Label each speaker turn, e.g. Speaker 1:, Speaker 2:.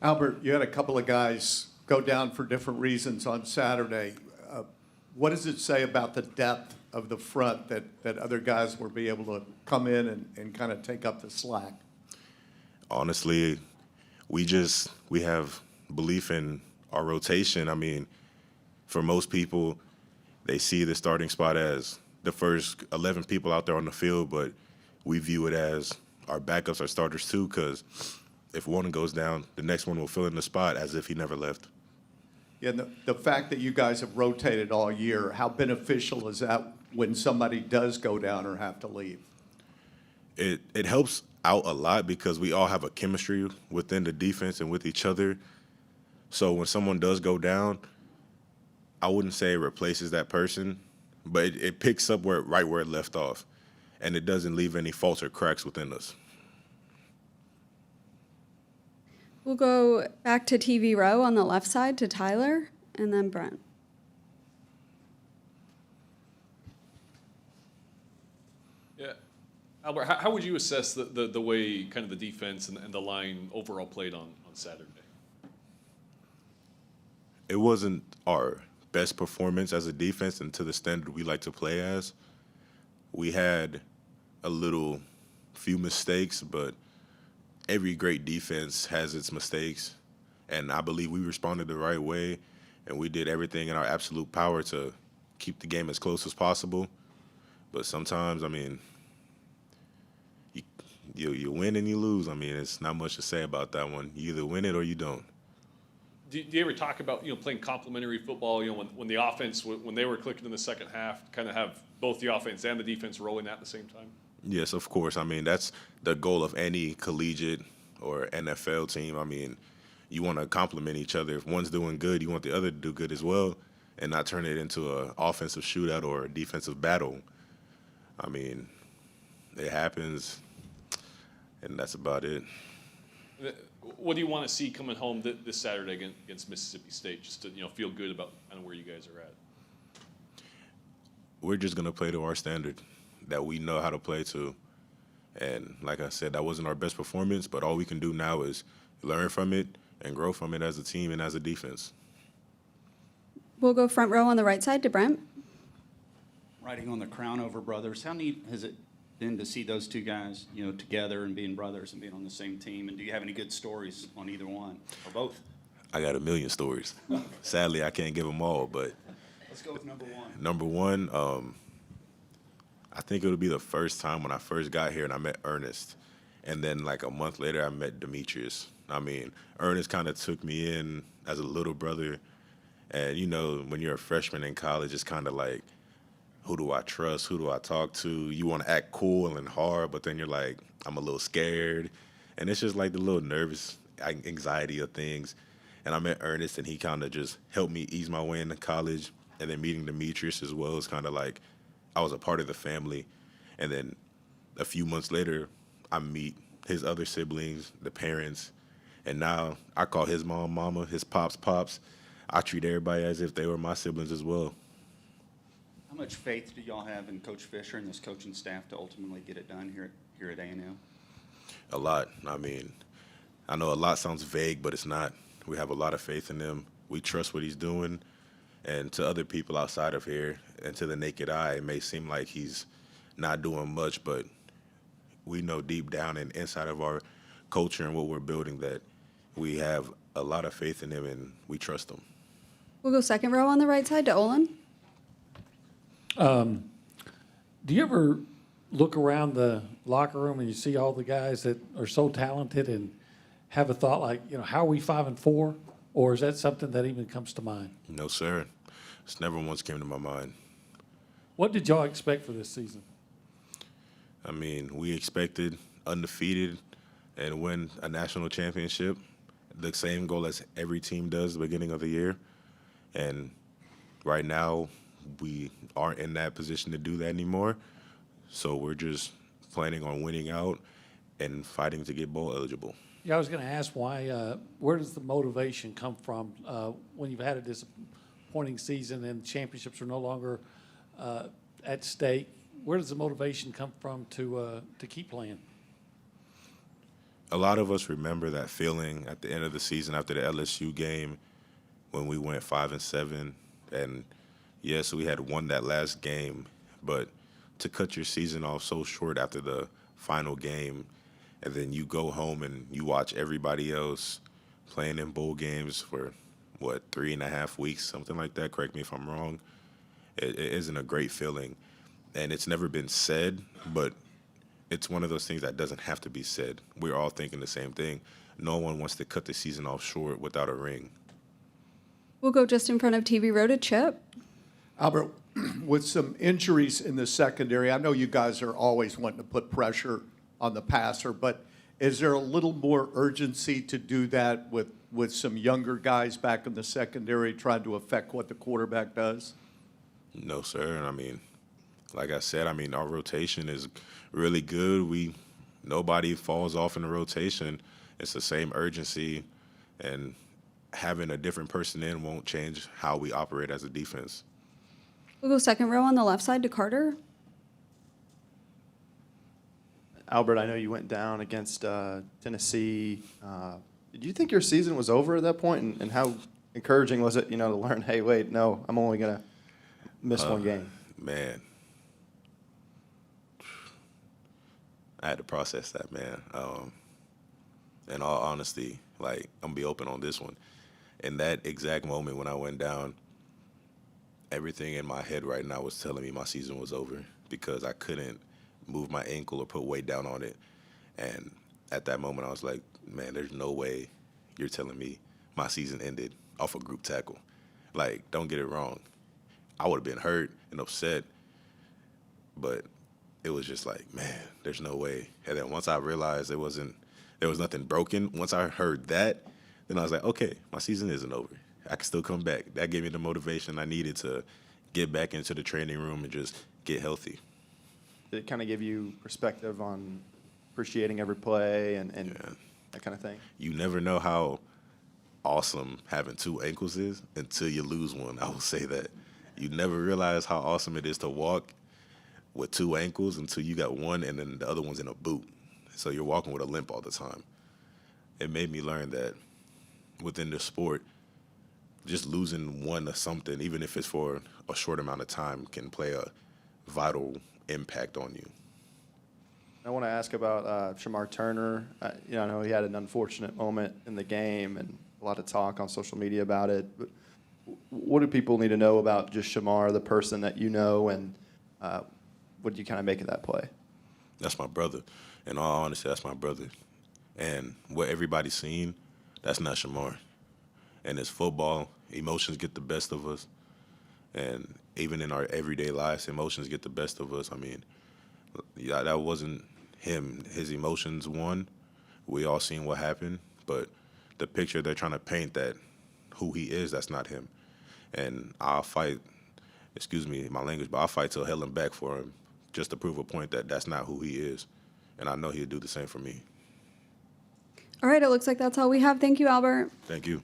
Speaker 1: Albert, you had a couple of guys go down for different reasons on Saturday. What does it say about the depth of the front that other guys will be able to come in and kind of take up the slack?
Speaker 2: Honestly, we have belief in our rotation. I mean, for most people, they see the starting spot as the first 11 people out there on the field, but we view it as our backups are starters too, because if one goes down, the next one will fill in the spot as if he never left.
Speaker 1: Yeah, the fact that you guys have rotated all year, how beneficial is that when somebody does go down or have to leave?
Speaker 2: It helps out a lot because we all have a chemistry within the defense and with each other. So when someone does go down, I wouldn't say it replaces that person, but it picks up right where it left off, and it doesn't leave any faults or cracks within us.
Speaker 3: We'll go back to TV row on the left side to Tyler, and then Brent.
Speaker 4: Yeah. Albert, how would you assess the way kind of the defense and the line overall played on Saturday?
Speaker 2: It wasn't our best performance as a defense and to the standard we like to play as. We had a few mistakes, but every great defense has its mistakes, and I believe we responded the right way, and we did everything in our absolute power to keep the game as close as possible. But sometimes, I mean, you win and you lose. I mean, it's not much to say about that one. You either win it or you don't.
Speaker 4: Do you ever talk about playing complementary football? When the offense when they were clicking in the second half, kind of have both the offense and the defense rolling at the same time?
Speaker 2: Yes, of course. I mean, that's the goal of any collegiate or NFL team. I mean, you want to complement each other. If one's doing good, you want the other to do good as well and not turn it into an offensive shootout or a defensive battle. I mean, it happens, and that's about it.
Speaker 4: What do you want to see coming home this Saturday against Mississippi State, just to feel good about kind of where you guys are at?
Speaker 2: We're just going to play to our standard that we know how to play to. And like I said, that wasn't our best performance, but all we can do now is learn from it and grow from it as a team and as a defense.
Speaker 3: We'll go front row on the right side to Brent.
Speaker 5: Riding on the Crownover brothers, how neat has it been to see those two guys, together and being brothers and being on the same team? And do you have any good stories on either one or both?
Speaker 2: I got a million stories. Sadly, I can't give them all, but
Speaker 5: Let's go with number one.
Speaker 2: Number one, I think it would be the first time when I first got here and I met Ernest. And then like a month later, I met Demetrius. I mean, Ernest kind of took me in as a little brother. And, when you're a freshman in college, it's kind of like, who do I trust? Who do I talk to? You want to act cool and hard, but then you're like, I'm a little scared. And it's just like the little nervous anxiety of things. And I met Ernest, and he kind of just helped me ease my way into college. And then meeting Demetrius as well is kind of like I was a part of the family. And then a few months later, I meet his other siblings, the parents, and now I call his mom mama, his pops pops. I treat everybody as if they were my siblings as well.
Speaker 5: How much faith do y'all have in Coach Fisher and this coaching staff to ultimately get it done here at A&M?
Speaker 2: A lot. I mean, I know a lot sounds vague, but it's not. We have a lot of faith in him. We trust what he's doing. And to other people outside of here and to the naked eye, it may seem like he's not doing much, but we know deep down and inside of our culture and what we're building that we have a lot of faith in him and we trust him.
Speaker 3: We'll go second row on the right side to Olin.
Speaker 6: Do you ever look around the locker room and you see all the guys that are so talented and have a thought like, how are we 5-4? Or is that something that even comes to mind?
Speaker 2: No, sir. It's never once came to my mind.
Speaker 6: What did y'all expect for this season?
Speaker 2: I mean, we expected undefeated and win a national championship, the same goal as every team does at the beginning of the year. And right now, we aren't in that position to do that anymore. So we're just planning on winning out and fighting to get bowl eligible.
Speaker 6: Yeah, I was going to ask where does the motivation come from when you've had a disappointing season and championships are no longer at stake? Where does the motivation come from to keep playing?
Speaker 2: a lot of us remember that feeling at the end of the season after the LSU game when we went 5-7, and yes, we had won that last game, but to cut your season off so short after the final game, and then you go home and you watch everybody else playing in bowl games for, what, 3.5 weeks, something like that, correct me if I'm wrong, it isn't a great feeling. And it's never been said, but it's one of those things that doesn't have to be said. We're all thinking the same thing. No one wants to cut the season off short without a ring.
Speaker 3: We'll go just in front of TV Row to Chip.
Speaker 1: Albert, with some injuries in the secondary, I know you guys are always wanting to put pressure on the passer, but is there a little more urgency to do that with some younger guys back in the secondary trying to affect what the quarterback does?
Speaker 2: No, sir. I mean, like I said, I mean, our rotation is really good. Nobody falls off in the rotation. It's the same urgency, and having a different person in won't change how we operate as a defense.
Speaker 3: We'll go second row on the left side to Carter.
Speaker 7: Albert, I know you went down against Tennessee. Did you think your season was over at that point? And how encouraging was it, to learn, hey, wait, no, I'm only going to miss one game?
Speaker 2: Man, I had to process that, man. In all honesty, like, I'm going to be open on this one. In that exact moment when I went down, everything in my head right now was telling me my season was over because I couldn't move my ankle or put weight down on it. And at that moment, I was like, man, there's no way you're telling me my season ended off a group tackle. Like, don't get it wrong. I would have been hurt and upset, but it was just like, man, there's no way. And then once I realized there was nothing broken, once I heard that, then I was like, okay, my season isn't over. I can still come back. That gave me the motivation I needed to get back into the training room and just get healthy.
Speaker 7: Did it kind of give you perspective on appreciating every play and that kind of thing?
Speaker 2: You never know how awesome having two ankles is until you lose one. I will say that. You never realize how awesome it is to walk with two ankles until you got one and then the other one's in a boot. So you're walking with a limp all the time. It made me learn that within the sport, just losing one or something, even if it's for a short amount of time, can play a vital impact on you.
Speaker 7: I want to ask about Shamar Turner. I know he had an unfortunate moment in the game and a lot of talk on social media about it. But what do people need to know about just Shamar, the person that you know, and what do you kind of make of that play?
Speaker 2: That's my brother. In all honesty, that's my brother. And what everybody's seen, that's not Shamar. And it's football. Emotions get the best of us. And even in our everyday lives, emotions get the best of us. I mean, yeah, that wasn't him. His emotions won. We all seen what happened. But the picture they're trying to paint that who he is, that's not him. And I'll fight, excuse me, my language, but I'll fight till hell and back for him just to prove a point that that's not who he is. And I know he'll do the same for me.
Speaker 3: All right, it looks like that's all we have. Thank you, Albert.
Speaker 2: Thank you.